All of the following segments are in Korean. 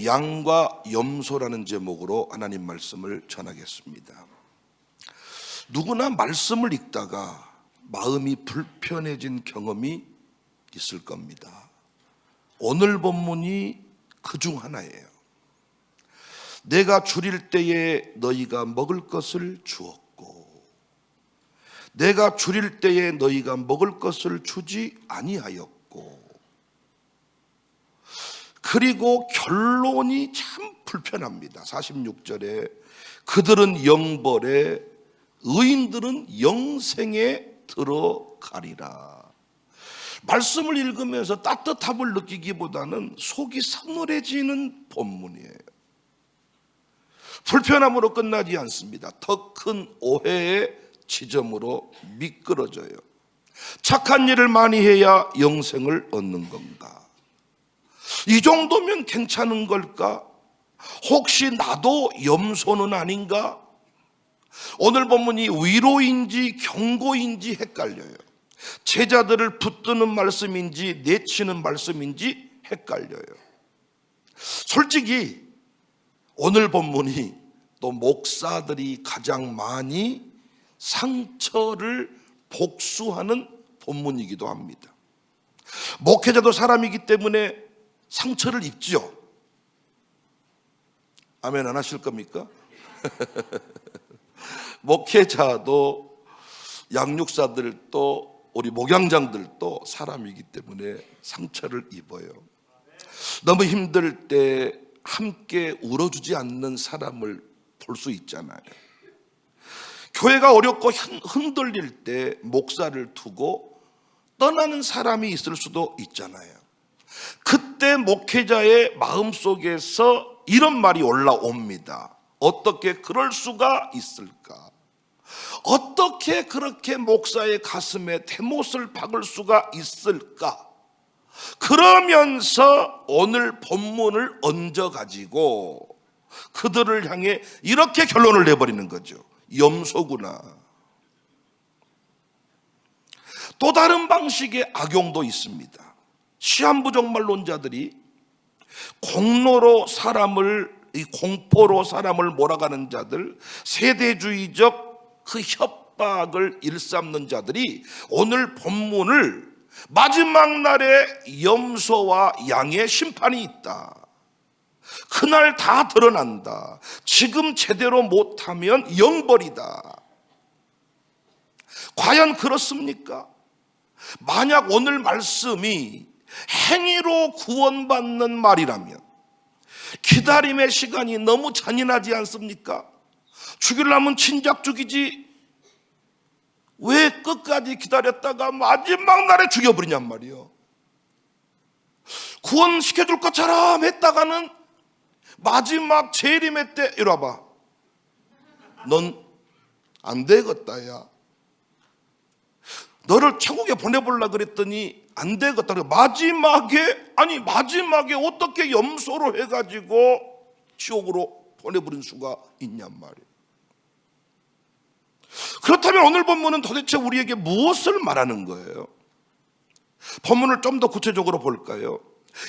양과 염소라는 제목으로 하나님 말씀을 전하겠습니다. 누구나 말씀을 읽다가 마음이 불편해진 경험이 있을 겁니다. 오늘 본문이 그중 하나예요. 내가 줄일 때에 너희가 먹을 것을 주었고 내가 줄일 때에 너희가 먹을 것을 주지 아니하였고, 그리고 결론이 참 불편합니다. 46절에 그들은 영벌에 의인들은 영생에 들어가리라. 말씀을 읽으면서 따뜻함을 느끼기보다는 속이 서늘해지는 본문이에요. 불편함으로 끝나지 않습니다. 더 큰 오해의 지점으로 미끄러져요. 착한 일을 많이 해야 영생을 얻는 건가? 이 정도면 괜찮은 걸까? 혹시 나도 염소는 아닌가? 오늘 본문이 위로인지 경고인지 헷갈려요. 제자들을 붙드는 말씀인지 내치는 말씀인지 헷갈려요. 솔직히 오늘 본문이 또 목사들이 가장 많이 상처를 복수하는 본문이기도 합니다. 목회자도 사람이기 때문에 상처를 입죠. 아멘 안 하실 겁니까? 목회자도 양육사들도 우리 목양장들도 사람이기 때문에 상처를 입어요. 너무 힘들 때 함께 울어주지 않는 사람을 볼 수 있잖아요. 교회가 어렵고 흔들릴 때 목사를 두고 떠나는 사람이 있을 수도 있잖아요. 그때 목회자의 마음속에서 이런 말이 올라옵니다. 어떻게 그럴 수가 있을까? 어떻게 그렇게 목사의 가슴에 대못을 박을 수가 있을까? 그러면서 오늘 본문을 얹어가지고 그들을 향해 이렇게 결론을 내버리는 거죠. 염소구나. 또 다른 방식의 악용도 있습니다. 시한부정말론자들이 공로로 공포로 사람을 몰아가는 자들, 세대주의적 그 협박을 일삼는 자들이 오늘 본문을 마지막 날에 염소와 양의 심판이 있다, 그날 다 드러난다, 지금 제대로 못하면 영벌이다. 과연 그렇습니까? 만약 오늘 말씀이 행위로 구원받는 말이라면 기다림의 시간이 너무 잔인하지 않습니까? 죽이려면 진작 죽이지 왜 끝까지 기다렸다가 마지막 날에 죽여버리냔 말이에요. 구원시켜줄 것처럼 했다가는 마지막 재림의 때 이리 와봐, 넌 안 되겠다 야, 너를 천국에 보내보려고 그랬더니 안 되겠다. 마지막에 어떻게 염소로 해가지고 지옥으로 보내버린 수가 있냔 말이에요. 그렇다면 오늘 본문은 도대체 우리에게 무엇을 말하는 거예요? 본문을 좀 더 구체적으로 볼까요?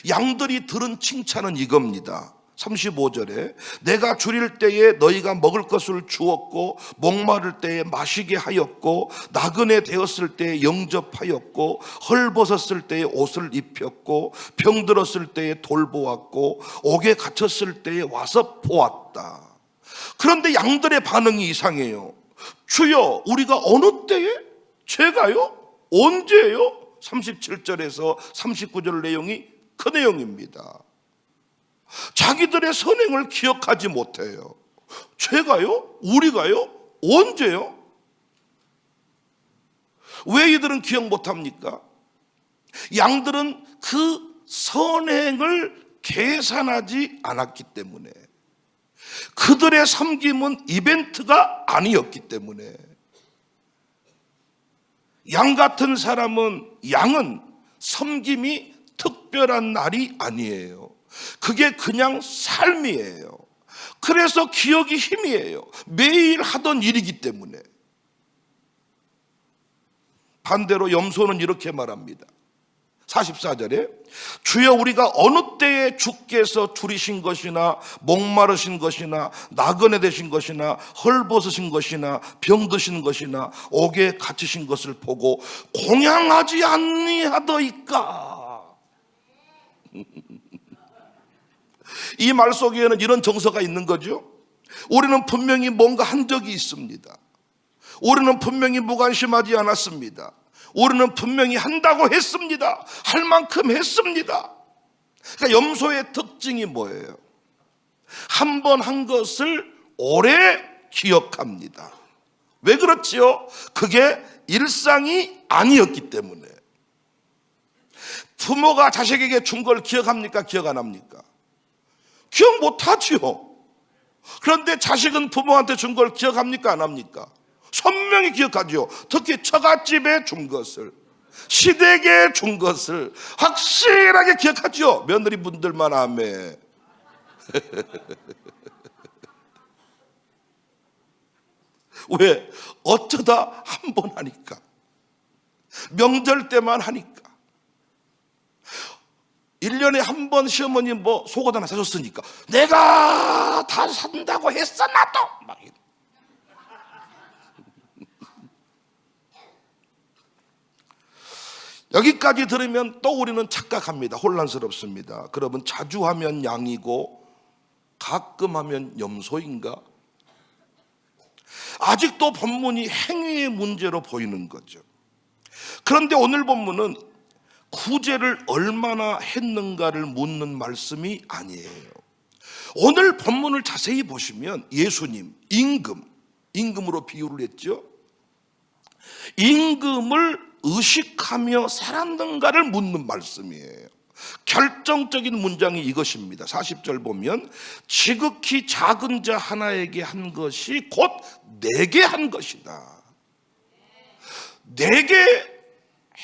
양들이 들은 칭찬은 이겁니다. 35절에 내가 줄일 때에 너희가 먹을 것을 주었고 목마를 때에 마시게 하였고 나그네 되었을 때에 영접하였고 헐벗었을 때에 옷을 입혔고 병들었을 때에 돌보았고 옥에 갇혔을 때에 와서 보았다. 그런데 양들의 반응이 이상해요. 주여, 우리가 어느 때에? 제가요? 언제요? 37절에서 39절 내용이 그 내용입니다. 자기들의 선행을 기억하지 못해요. 제가요? 우리가요? 언제요? 왜 이들은 기억 못합니까? 양들은 그 선행을 계산하지 않았기 때문에, 그들의 섬김은 이벤트가 아니었기 때문에. 양 같은 양은 섬김이 특별한 날이 아니에요. 그게 그냥 삶이에요. 그래서 기억이 힘이에요. 매일 하던 일이기 때문에. 반대로 염소는 이렇게 말합니다. 44절에 주여 우리가 어느 때에 주께서 줄이신 것이나 목마르신 것이나 나그네 되신 것이나 헐벗으신 것이나 병드신 것이나 옥에 갇히신 것을 보고 공양하지 아니하더이까. 이 말 속에는 이런 정서가 있는 거죠. 우리는 분명히 뭔가 한 적이 있습니다. 우리는 분명히 무관심하지 않았습니다. 우리는 분명히 한다고 했습니다. 할 만큼 했습니다. 그러니까 염소의 특징이 뭐예요? 한 번 한 것을 오래 기억합니다. 왜 그렇지요? 그게 일상이 아니었기 때문에. 부모가 자식에게 준 걸 기억합니까? 기억 안 합니까? 기억 못하지요. 그런데 자식은 부모한테 준 걸 기억합니까? 안 합니까? 선명히 기억하죠. 특히 처갓집에 준 것을, 시댁에 준 것을 확실하게 기억하죠. 며느리분들만 아멘. 왜? 어쩌다 한 번 하니까, 명절 때만 하니까. 1년에 한 번 시어머니 뭐 속옷 하나 사줬으니까 내가 다 산다고 했어 나도 막. 여기까지 들으면 또 우리는 착각합니다. 혼란스럽습니다. 그러면 자주 하면 양이고 가끔 하면 염소인가? 아직도 본문이 행위의 문제로 보이는 거죠. 그런데 오늘 본문은 구제를 얼마나 했는가를 묻는 말씀이 아니에요. 오늘 본문을 자세히 보시면 예수님 임금으로 비유를 했죠. 임금을 의식하며 살았는가를 묻는 말씀이에요. 결정적인 문장이 이것입니다. 40절 보면 지극히 작은 자 하나에게 한 것이 곧 내게 한 것이다. 내게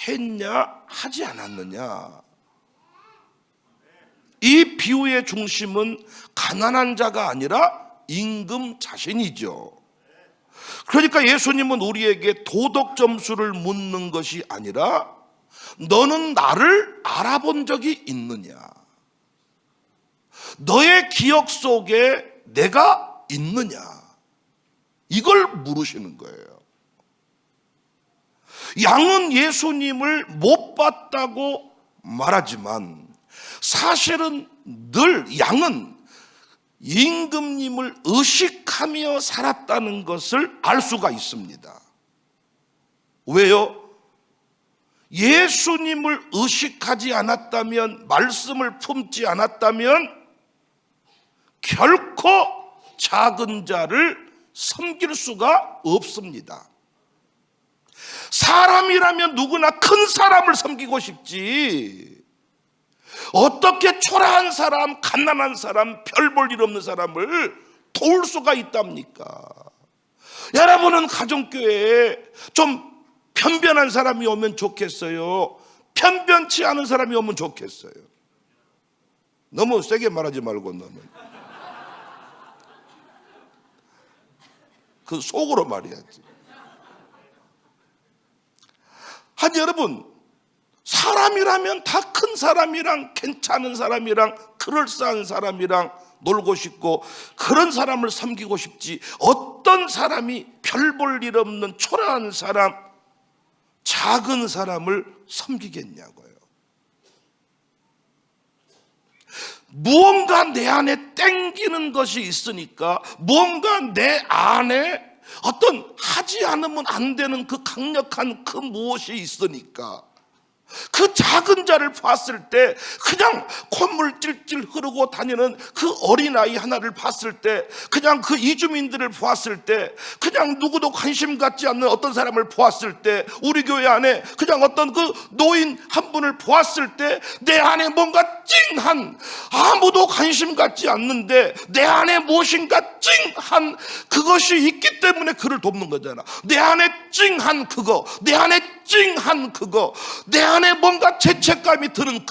했냐 하지 않았느냐. 이 비유의 중심은 가난한 자가 아니라 임금 자신이죠. 그러니까 예수님은 우리에게 도덕 점수를 묻는 것이 아니라 너는 나를 알아본 적이 있느냐, 너의 기억 속에 내가 있느냐, 이걸 물으시는 거예요. 양은 예수님을 못 봤다고 말하지만 사실은 늘 양은 임금님을 의식하며 살았다는 것을 알 수가 있습니다. 왜요? 예수님을 의식하지 않았다면, 말씀을 품지 않았다면 결코 작은 자를 섬길 수가 없습니다. 사람이라면 누구나 큰 사람을 섬기고 싶지, 어떻게 초라한 사람, 갓난한 사람, 별 볼 일 없는 사람을 도울 수가 있답니까? 여러분은 가정교회에 좀 편변한 사람이 오면 좋겠어요? 편변치 않은 사람이 오면 좋겠어요? 너무 세게 말하지 말고, 너는 그 속으로 말해야지. 아니 여러분, 사람이라면 다 큰 사람이랑 괜찮은 사람이랑 그럴싸한 사람이랑 놀고 싶고 그런 사람을 섬기고 싶지, 어떤 사람이 별 볼 일 없는 초라한 사람, 작은 사람을 섬기겠냐고요. 무언가 내 안에 땡기는 것이 있으니까, 무언가 내 안에 어떤 하지 않으면 안 되는 그 강력한 그 무엇이 있으니까, 그 작은 자를 봤을 때, 그냥 콧물 찔찔 흐르고 다니는 그 어린아이 하나를 봤을 때, 그냥 그 이주민들을 보았을 때, 그냥 누구도 관심 갖지 않는 어떤 사람을 보았을 때, 우리 교회 안에 그냥 어떤 그 노인 한 분을 보았을 때, 내 안에 뭔가 찡한, 아무도 관심 갖지 않는데 내 안에 무엇인가 찡한 그것이 있기 때문에 그를 돕는 거잖아. 내 안에 찡한 그거, 내 안에 찡한 그거, 내 안에 뭔가 죄책감이 드는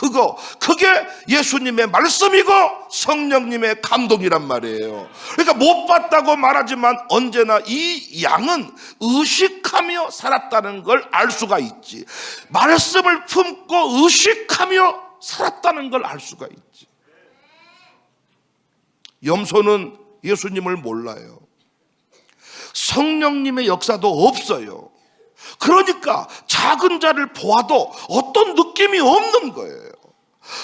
그게 예수님의 말씀이고 성령님의 감동이란 말이에요. 그러니까 못 봤다고 말하지만 언제나 이 양은 의식하며 살았다는 걸 알 수가 있지. 말씀을 품고 의식하며 살았다는 걸 알 수가 있지. 염소는 예수님을 몰라요. 성령님의 역사도 없어요. 그러니까 작은 자를 보아도 어떤 느낌이 없는 거예요.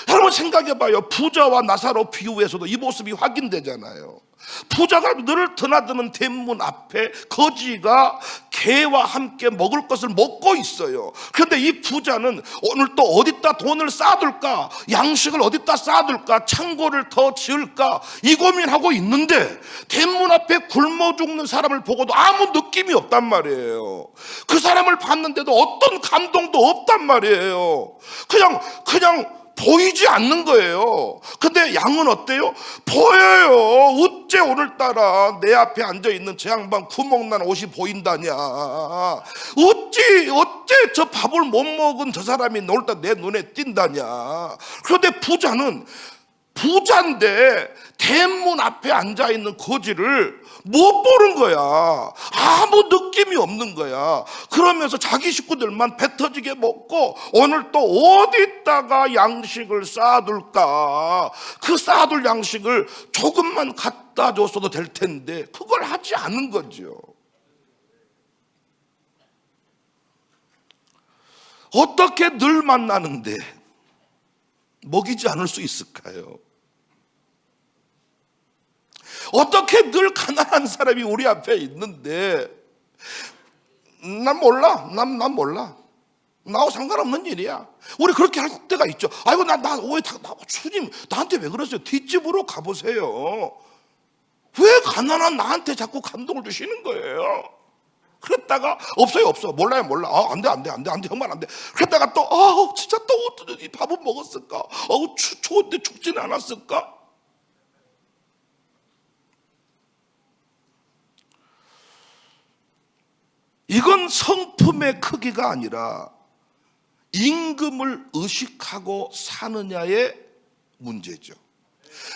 여러분 생각해봐요. 부자와 나사로 비유에서도 이 모습이 확인되잖아요. 부자가 늘 드나드는 대문 앞에 거지가 개와 함께 먹을 것을 먹고 있어요. 그런데 이 부자는 오늘 또 어디다 돈을 쌓아둘까, 양식을 어디다 쌓아둘까, 창고를 더 지을까 이 고민하고 있는데 대문 앞에 굶어 죽는 사람을 보고도 아무 느낌이 없단 말이에요. 그 사람을 봤는데도 어떤 감동도 없단 말이에요. 그냥 보이지 않는 거예요. 근데 양은 어때요? 보여요. 어째 오늘따라 내 앞에 앉아있는 저 양반 구멍난 옷이 보인다냐. 어째 저 밥을 못 먹은 저 사람이 오늘따라 내 눈에 띈다냐. 그런데 부자인데 대문 앞에 앉아있는 거지를 못 보는 거야. 아무 느낌이 없는 거야. 그러면서 자기 식구들만 배 터지게 먹고 오늘 또 어디다가 양식을 쌓아둘까. 그 쌓아둘 양식을 조금만 갖다 줬어도 될 텐데 그걸 하지 않은 거죠. 어떻게 늘 만나는데 먹이지 않을 수 있을까요? 어떻게 늘 가난한 사람이 우리 앞에 있는데 난 몰라. 난 몰라. 나하고 상관없는 일이야. 우리 그렇게 할 때가 있죠. 아이고 주님 나한테 왜 그러세요? 뒷집으로 가보세요. 왜 가난한 나한테 자꾸 감동을 주시는 거예요? 그랬다가 없어 몰라요. 안돼 정말 안돼. 그랬다가 또 진짜 또 이 밥은 먹었을까? 추운데 죽지는 않았을까? 이건 성품의 크기가 아니라 임금을 의식하고 사느냐의 문제죠.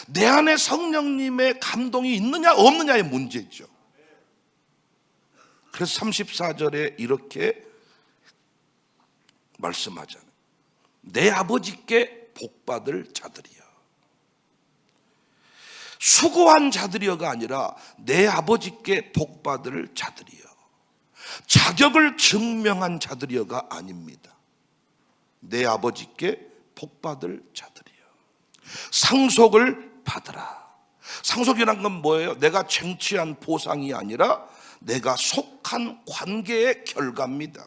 내 안에 성령님의 감동이 있느냐 없느냐의 문제죠. 그래서 34절에 이렇게 말씀하잖아요. 내 아버지께 복받을 자들이여. 수고한 자들이여가 아니라 내 아버지께 복받을 자들이여. 자격을 증명한 자들이여가 아닙니다. 내 아버지께 복받을 자들이여. 상속을 받으라. 상속이란 건 뭐예요? 내가 쟁취한 보상이 아니라 내가 속한 관계의 결과입니다.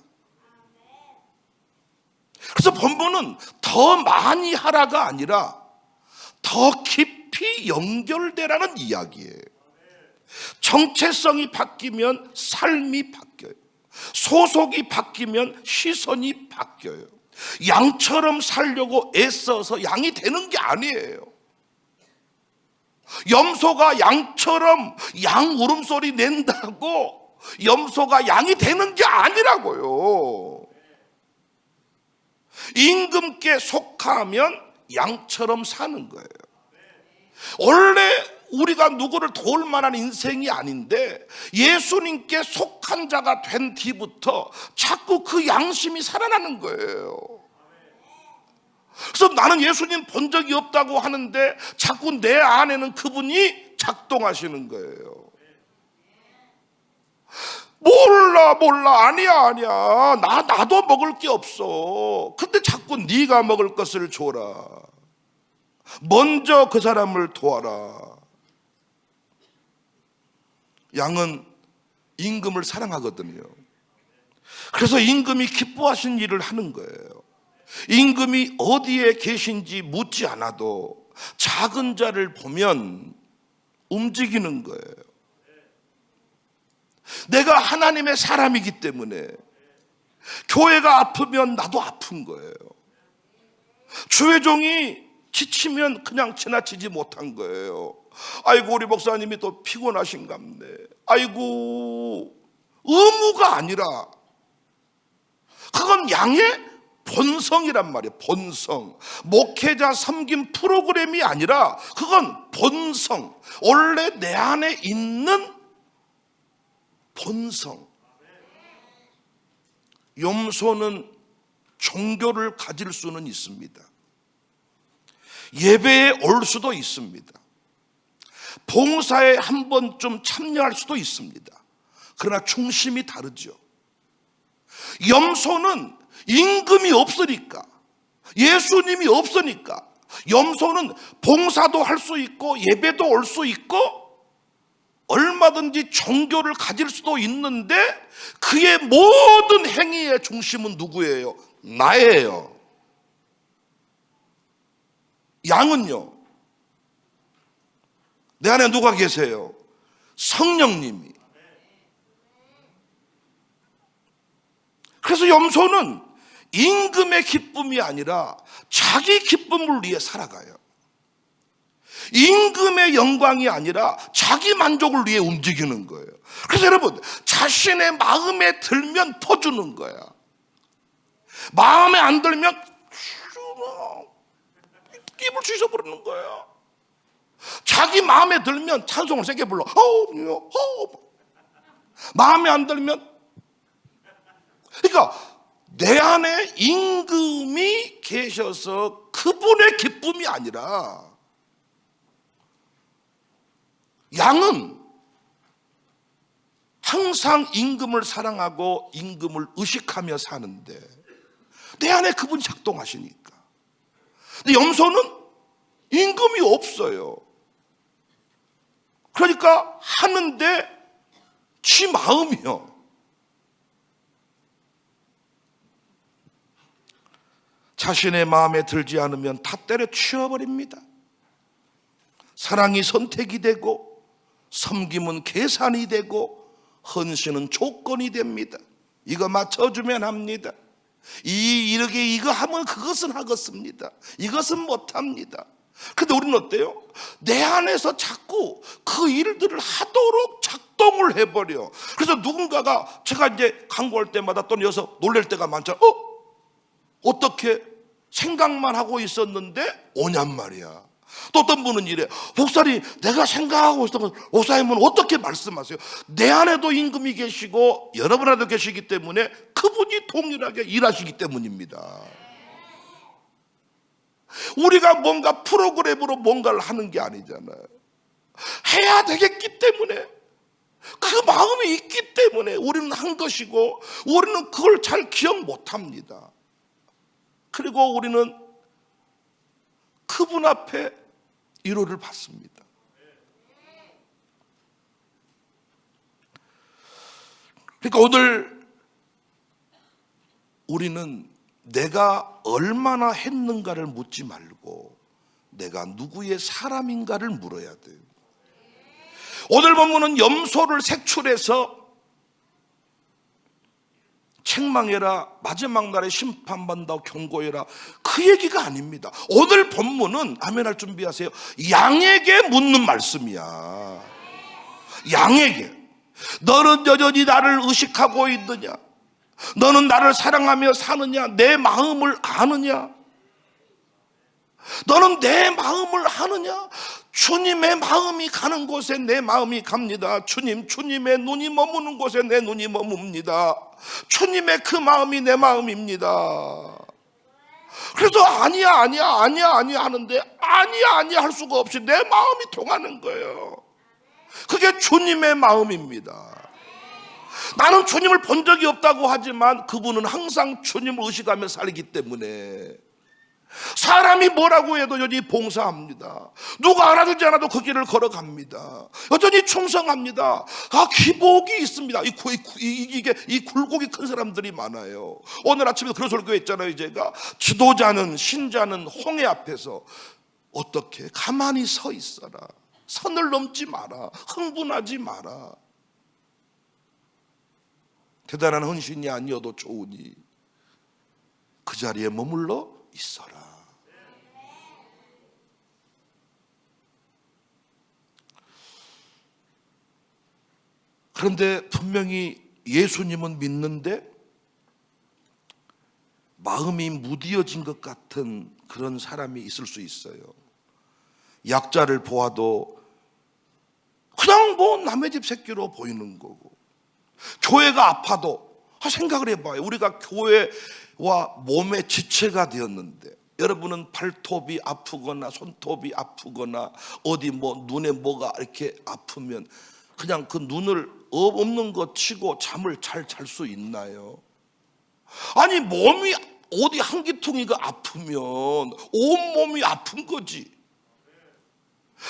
그래서 본문은 더 많이 하라가 아니라 더 깊이 연결되라는 이야기예요. 정체성이 바뀌면 삶이 바뀌어요. 소속이 바뀌면 시선이 바뀌어요. 양처럼 살려고 애써서 양이 되는 게 아니에요. 염소가 양처럼 양 울음소리 낸다고 염소가 양이 되는 게 아니라고요. 임금께 속하면 양처럼 사는 거예요. 원래 우리가 누구를 도울 만한 인생이 아닌데 예수님께 속한 자가 된 뒤부터 자꾸 그 양심이 살아나는 거예요. 그래서 나는 예수님 본 적이 없다고 하는데 자꾸 내 안에는 그분이 작동하시는 거예요. 몰라 아니야 나도 먹을 게 없어. 근데 자꾸 네가 먹을 것을 줘라. 먼저 그 사람을 도와라. 양은 임금을 사랑하거든요. 그래서 임금이 기뻐하신 일을 하는 거예요. 임금이 어디에 계신지 묻지 않아도 작은 자를 보면 움직이는 거예요. 내가 하나님의 사람이기 때문에 교회가 아프면 나도 아픈 거예요. 주의 종이 지치면 그냥 지나치지 못한 거예요. 아이고 우리 목사님이 또 피곤하신갑네. 아이고 의무가 아니라 그건 양의 본성이란 말이에요. 본성. 목회자 섬김 프로그램이 아니라 그건 본성. 원래 내 안에 있는 본성. 염소는 종교를 가질 수는 있습니다. 예배에 올 수도 있습니다. 봉사에 한 번쯤 참여할 수도 있습니다. 그러나 중심이 다르죠. 염소는 임금이 없으니까, 예수님이 없으니까 염소는 봉사도 할 수 있고 예배도 올 수 있고 얼마든지 종교를 가질 수도 있는데 그의 모든 행위의 중심은 누구예요? 나예요. 양은요, 내 안에 누가 계세요? 성령님이. 그래서 염소는 임금의 기쁨이 아니라 자기 기쁨을 위해 살아가요. 임금의 영광이 아니라 자기 만족을 위해 움직이는 거예요. 그래서 여러분, 자신의 마음에 들면 퍼주는 거야. 마음에 안 들면 입을 씻어버리는 거예요. 자기 마음에 들면 찬송을 세게 불러. 마음에 안 들면, 그러니까 내 안에 임금이 계셔서 그분의 기쁨이 아니라, 양은 항상 임금을 사랑하고 임금을 의식하며 사는데 내 안에 그분이 작동하시니까. 근데 염소는 임금이 없어요. 그러니까 하는데 지 마음이요. 자신의 마음에 들지 않으면 다 때려치워버립니다. 사랑이 선택이 되고 섬김은 계산이 되고 헌신은 조건이 됩니다. 이거 맞춰주면 합니다. 이거 하면 그것은 하겠습니다. 이것은 못합니다. 근데 우리는 어때요? 내 안에서 자꾸 그 일들을 하도록 작동을 해버려. 그래서 누군가가, 제가 이제 광고할 때마다 또 여기서 놀랄 때가 많잖아요. 어떻게 생각만 하고 있었는데 오냔 말이야. 또 어떤 분은 이래. 목사님, 내가 생각하고 있었던 목사님은 어떻게 말씀하세요? 내 안에도 임금이 계시고 여러분 안에도 계시기 때문에 그분이 동일하게 일하시기 때문입니다. 우리가 뭔가 프로그램으로 뭔가를 하는 게 아니잖아요. 해야 되겠기 때문에, 그 마음이 있기 때문에 우리는 한 것이고, 우리는 그걸 잘 기억 못합니다. 그리고 우리는 그분 앞에 위로를 받습니다. 그러니까 오늘 우리는 내가 얼마나 했는가를 묻지 말고 내가 누구의 사람인가를 물어야 돼요. 오늘 본문은 염소를 색출해서 책망해라, 마지막 날에 심판받는다고 경고해라, 그 얘기가 아닙니다. 오늘 본문은, 아멘할 준비하세요, 양에게 묻는 말씀이야. 양에게. 너는 여전히 나를 의식하고 있느냐? 너는 나를 사랑하며 사느냐? 내 마음을 아느냐? 너는 내 마음을 아느냐? 주님의 마음이 가는 곳에 내 마음이 갑니다. 주님의 눈이 머무는 곳에 내 눈이 머뭅니다. 주님의 그 마음이 내 마음입니다. 그래서 아니야 하는데 아니야 할 수가 없이 내 마음이 통하는 거예요. 그게 주님의 마음입니다. 나는 주님을 본 적이 없다고 하지만 그분은 항상 주님을 의식하며 살기 때문에 사람이 뭐라고 해도 여전히 봉사합니다. 누가 알아주지 않아도 그 길을 걸어갑니다. 여전히 충성합니다. 기복이 있습니다. 이 굴곡이 큰 사람들이 많아요. 오늘 아침에 그런 설교 했잖아요. 제가 지도자는, 신자는 홍해 앞에서 어떻게 가만히 서 있어라, 선을 넘지 마라, 흥분하지 마라. 대단한 헌신이 아니어도 좋으니 그 자리에 머물러 있어라. 그런데 분명히 예수님은 믿는데 마음이 무디어진 것 같은 그런 사람이 있을 수 있어요. 약자를 보아도 그냥 뭐 남의 집 새끼로 보이는 거고, 교회가 아파도 생각을 해봐요. 우리가 교회와 몸의 지체가 되었는데, 여러분은 발톱이 아프거나 손톱이 아프거나 어디 뭐 눈에 뭐가 이렇게 아프면 그냥 그 눈을 없는 거 치고 잠을 잘 잘 수 있나요? 아니, 몸이 어디 한기퉁이가 아프면 온몸이 아픈 거지.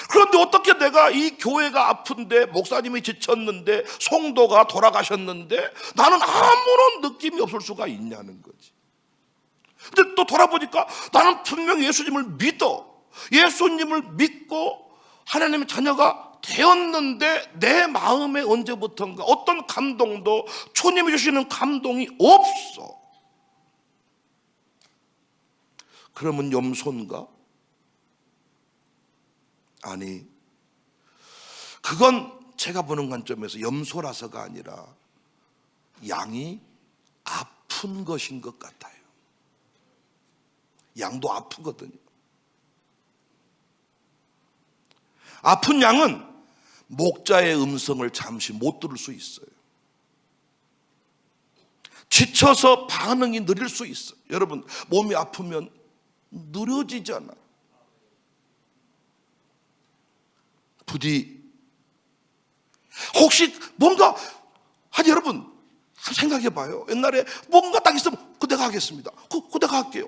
그런데 어떻게 내가 이 교회가 아픈데, 목사님이 지쳤는데, 성도가 돌아가셨는데 나는 아무런 느낌이 없을 수가 있냐는 거지. 근데 또 돌아보니까 나는 분명히 예수님을 믿어. 예수님을 믿고 하나님의 자녀가 되었는데 내 마음에 언제부턴가 어떤 감동도, 주님이 주시는 감동이 없어. 그러면 염소인가? 아니, 그건 제가 보는 관점에서 염소라서가 아니라 양이 아픈 것인 것 같아요. 양도 아프거든요. 아픈 양은 목자의 음성을 잠시 못 들을 수 있어요. 지쳐서 반응이 느릴 수 있어요. 여러분, 몸이 아프면 느려지잖아. 부디 혹시 뭔가, 아니 여러분 생각해 봐요. 옛날에 뭔가 딱 있으면 그 내가 하겠습니다. 그 내가 할게요.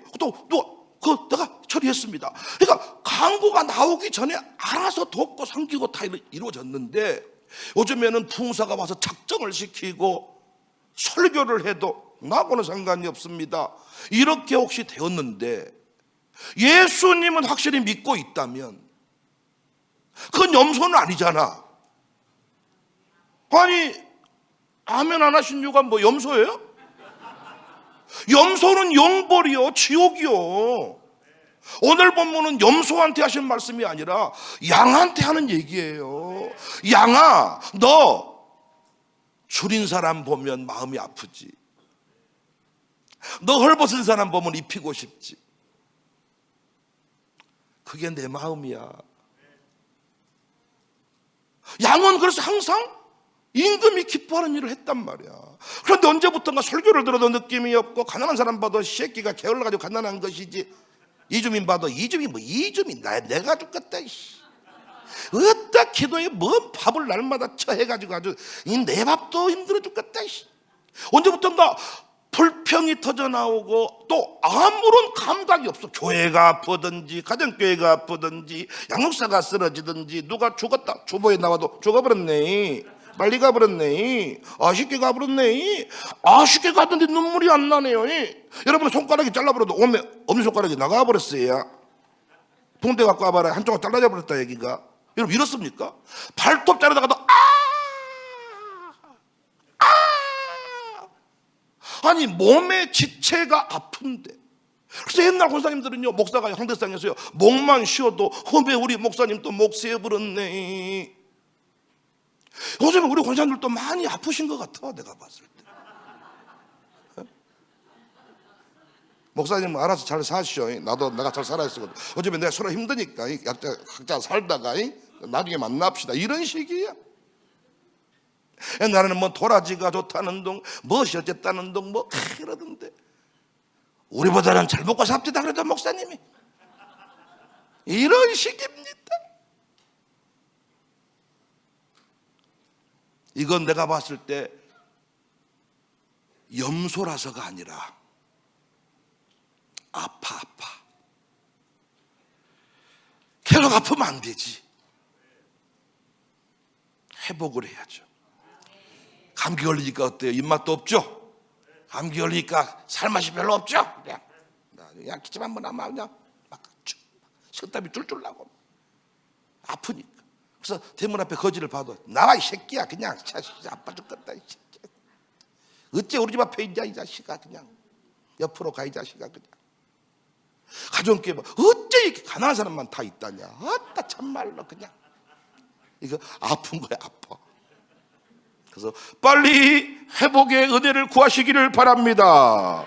그 내가 처리했습니다. 그러니까 광고가 나오기 전에 알아서 돕고 섬기고 다 이루어졌는데, 요즘에는 부흥사가 와서 작정을 시키고 설교를 해도 나하고는 상관이 없습니다. 이렇게 혹시 되었는데, 예수님은 확실히 믿고 있다면 그건 염소는 아니잖아. 아니, 아멘 안 하신 이유가 뭐 염소예요? 염소는 영벌이요, 지옥이요. 오늘 본문은 염소한테 하신 말씀이 아니라 양한테 하는 얘기예요. 양아, 너 줄인 사람 보면 마음이 아프지. 너 헐벗은 사람 보면 입히고 싶지. 그게 내 마음이야. 양은 그래서 항상 임금이 기뻐하는 일을 했단 말이야. 그런데 언제부턴가 설교를 들어도 느낌이 없고, 가난한 사람 봐도 새끼가 게을러가지고 가난한 것이지, 이주민 봐도 이주민 내가 죽겠다. 어따 기도에 뭔 밥을 날마다 처해가지고 아주 내 밥도 힘들어 죽겠다. 언제부턴가 불평이 터져나오고 또 아무런 감각이 없어. 교회가 아프든지 가정교회가 아프든지 양육사가 쓰러지든지 누가 죽었다, 주보에 나와도 죽어버렸네, 빨리 가버렸네, 아쉽게 가버렸네, 아쉽게 가던데 눈물이 안 나네요. 여러분 손가락이 잘라버려도 엄지손가락이 나가버렸어요. 붕대 갖고 와봐라, 한쪽은 잘라져 버렸다 얘기가. 여러분 이렇습니까? 발톱 자르다가도 아니 몸의 지체가 아픈데. 그래서 옛날 권사님들은요, 목사가 항대상에서요, 목만 쉬어도 험에 우리 목사님 또 목 세어버렸네. 요즘에 우리 권사님들도 많이 아프신 것 같아, 내가 봤을 때. 목사님 알아서 잘 사시오. 나도 내가 잘 살아야 쓰거든. 요즘에 내가 서로 힘드니까 각자 살다가 나중에 만납시다, 이런 식이야. 옛날에는 뭐 도라지가 좋다는 둥, 무엇이 어쨌다는 둥, 뭐 그러던데, 우리보다는 잘 먹고 삽시다 그래도 목사님이 이런 식입니다. 이건 내가 봤을 때 염소라서가 아니라 아파. 계속 아프면 안 되지. 회복을 해야죠. 감기 걸리니까 어때요? 입맛도 없죠? 감기 걸리니까 살맛이 별로 없죠? 그냥 기침 한번 하면 그냥 막 식땀이 줄줄 나고 아프니까. 그래서 대문 앞에 거지를 봐도 나와 이 새끼야, 그냥 아파 죽겠다 이 새끼야. 어째 우리 집 앞에 있냐 이 자식아, 그냥 옆으로 가 이 자식아. 그냥 가정교회 뭐 어째 이렇게 가난한 사람만 다 있다냐. 아따 참말로 그냥 이거 아픈 거야, 아파. 그래서 빨리 회복의 은혜를 구하시기를 바랍니다.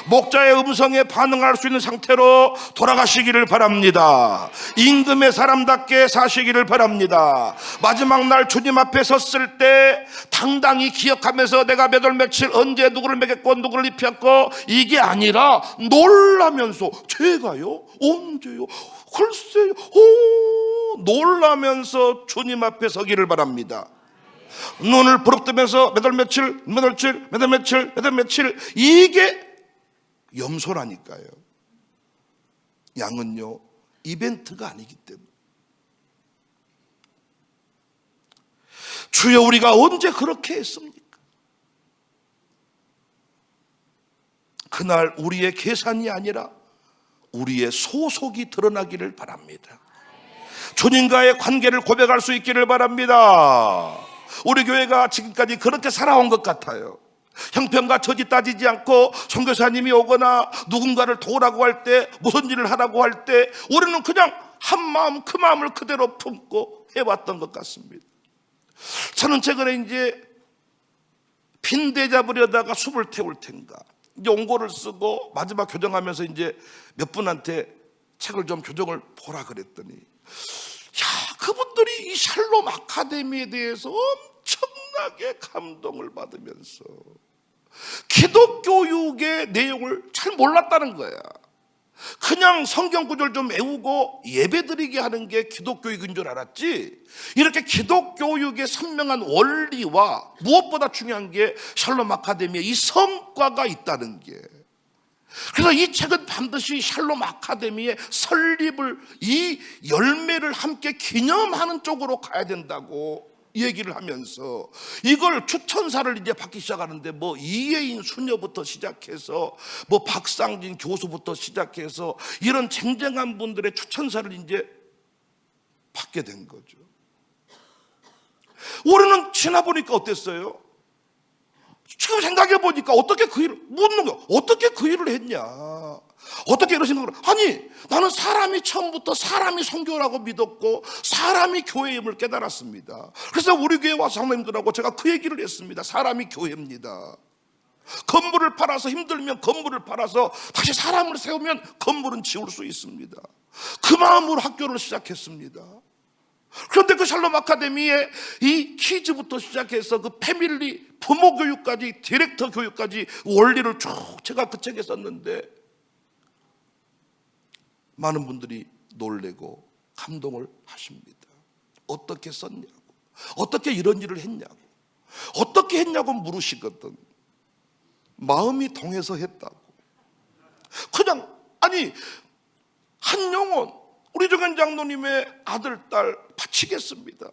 목자의 음성에 반응할 수 있는 상태로 돌아가시기를 바랍니다. 임금의 사람답게 사시기를 바랍니다. 마지막 날 주님 앞에 섰을 때 당당히 기억하면서 내가 몇 월 며칠 언제 누구를 먹였고 누구를 입혔고, 이게 아니라 놀라면서 제가요? 언제요? 글쎄요. 놀라면서 주님 앞에 서기를 바랍니다. 눈을 부릅뜨면서 몇 월 며칠, 몇 월 며칠, 몇 월 며칠, 몇 월 며칠, 이게 염소라니까요. 양은요, 이벤트가 아니기 때문에. 주여, 우리가 언제 그렇게 했습니까? 그날 우리의 계산이 아니라 우리의 소속이 드러나기를 바랍니다. 주님과의 관계를 고백할 수 있기를 바랍니다. 우리 교회가 지금까지 그렇게 살아온 것 같아요. 형편과 처지 따지지 않고 선교사님이 오거나 누군가를 도우라고 할 때, 무슨 일을 하라고 할 때 우리는 그냥 한 마음 그 마음을 그대로 품고 해왔던 것 같습니다. 저는 최근에 이제 빈대 잡으려다가 숲을 태울 텐가 이제 원고를 쓰고 마지막 교정하면서 이제 몇 분한테 책을 좀 교정을 보라 그랬더니, 야, 그분들이 이 샬롬 아카데미에 대해서 엄청나게 감동을 받으면서 기독교육의 내용을 잘 몰랐다는 거야. 그냥 성경 구절 좀 외우고 예배드리게 하는 게 기독교육인 줄 알았지, 이렇게 기독교육의 선명한 원리와 무엇보다 중요한 게 샬롬 아카데미의 이 성과가 있다는 게, 그래서 이 책은 반드시 샬롬 아카데미의 설립을, 이 열매를 함께 기념하는 쪽으로 가야 된다고 얘기를 하면서, 이걸 추천사를 이제 받기 시작하는데 뭐 이예인 수녀부터 시작해서 뭐 박상진 교수부터 시작해서 이런 쟁쟁한 분들의 추천사를 이제 받게 된 거죠. 우리는 지나보니까 어땠어요? 지금 생각해 보니까 어떻게 그 일을 묻는 거야. 어떻게 그 일을 했냐? 어떻게 이런 생각을? 아니, 나는 사람이 처음부터 사람이 선교라고 믿었고 사람이 교회임을 깨달았습니다. 그래서 우리 교회 와서 장로님들하고 제가 그 얘기를 했습니다. 사람이 교회입니다. 건물을 팔아서 힘들면 건물을 팔아서 다시 사람을 세우면 건물은 지울 수 있습니다. 그 마음으로 학교를 시작했습니다. 그런데 그 샬롬 아카데미의 이 키즈부터 시작해서 그 패밀리, 부모 교육까지, 디렉터 교육까지 원리를 쭉 제가 그 책에 썼는데 많은 분들이 놀래고 감동을 하십니다. 어떻게 썼냐고, 어떻게 이런 일을 했냐고, 어떻게 했냐고 물으시거든. 마음이 동해서 했다고. 그냥, 아니, 한 영혼, 우리 조견 장로님의 아들, 딸 바치겠습니다.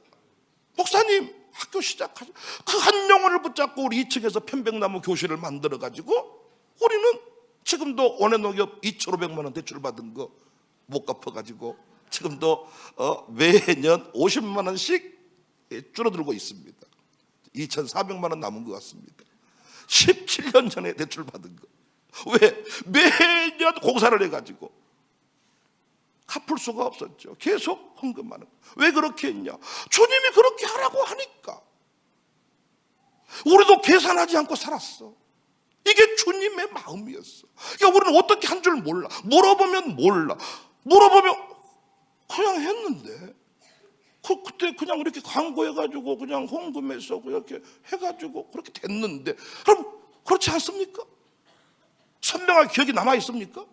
목사님, 학교 시작하죠. 그 한 영혼을 붙잡고 우리 2층에서 편백나무 교실을 만들어가지고 우리는 지금도 원해농협 2,500만 원 대출 받은 거 못 갚아가지고 지금도 매년 50만 원씩 줄어들고 있습니다. 2,400만 원 남은 것 같습니다. 17년 전에 대출 받은 거. 왜? 매년 공사를 해가지고 갚을 수가 없었죠. 계속 헌금하는 거. 왜 그렇게 했냐? 주님이 그렇게 하라고 하니까. 우리도 계산하지 않고 살았어. 이게 주님의 마음이었어. 그러니까 우리는 어떻게 한 줄 몰라. 물어보면 몰라. 물어보면 그냥 했는데, 그때 그냥 이렇게 광고해가지고 그냥 헌금해서 그렇게 해가지고 그렇게 됐는데, 그럼 그렇지 않습니까? 선명하게 기억이 남아 있습니까?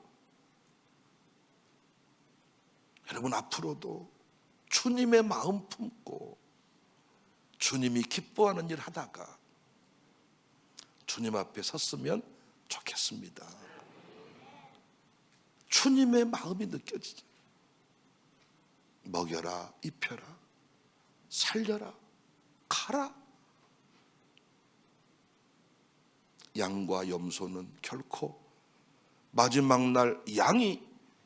여러분, 앞으로도 주님의 마음 품고 주님이 기뻐하는 일 하다가 주님 앞에 섰으면 좋겠습니다. 주님의 마음이 느껴지죠. 먹여라, 입혀라, 살려라, 가라. 양과 염소는 결코 마지막 날 양이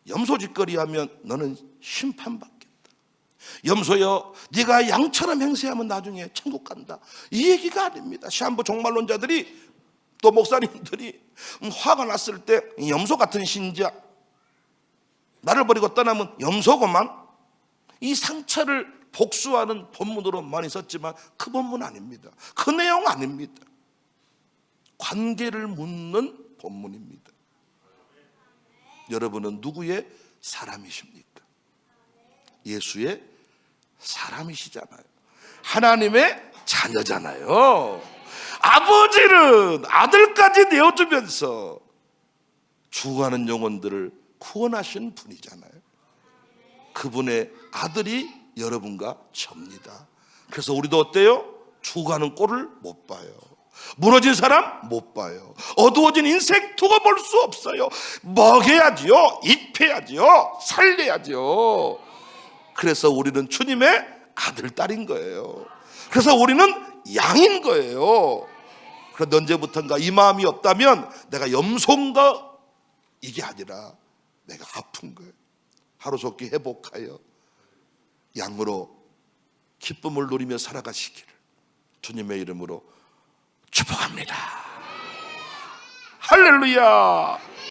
염소짓거리하면 너는 심판받겠다. 염소여, 네가 양처럼 행세하면 나중에 천국 간다. 이 얘기가 아닙니다. 시한부 종말론자들이 또 목사님들이 화가 났을 때 염소 같은 신자, 나를 버리고 떠나면 염소고만, 이 상처를 복수하는 본문으로 많이 썼지만 그 본문 아닙니다. 그 내용 아닙니다. 관계를 묻는 본문입니다. 여러분은 누구의 사람이십니까? 예수의 사람이시잖아요. 하나님의 자녀잖아요. 아버지는 아들까지 내어주면서 죽어가는 영혼들을 구원하신 분이잖아요. 그분의 아들이 여러분과 접니다. 그래서 우리도 어때요? 죽어가는 꼴을 못 봐요. 무너진 사람 못 봐요. 어두워진 인생 두고 볼 수 없어요. 먹여야지요, 입혀야지요, 살려야지요. 그래서 우리는 주님의 아들, 딸인 거예요. 그래서 우리는 양인 거예요. 그런데 언제부턴가 이 마음이 없다면 내가 염소인가 이게 아니라 내가 아픈 거예요. 하루속히 회복하여 양으로 기쁨을 누리며 살아가시기를 주님의 이름으로 축복합니다. 할렐루야.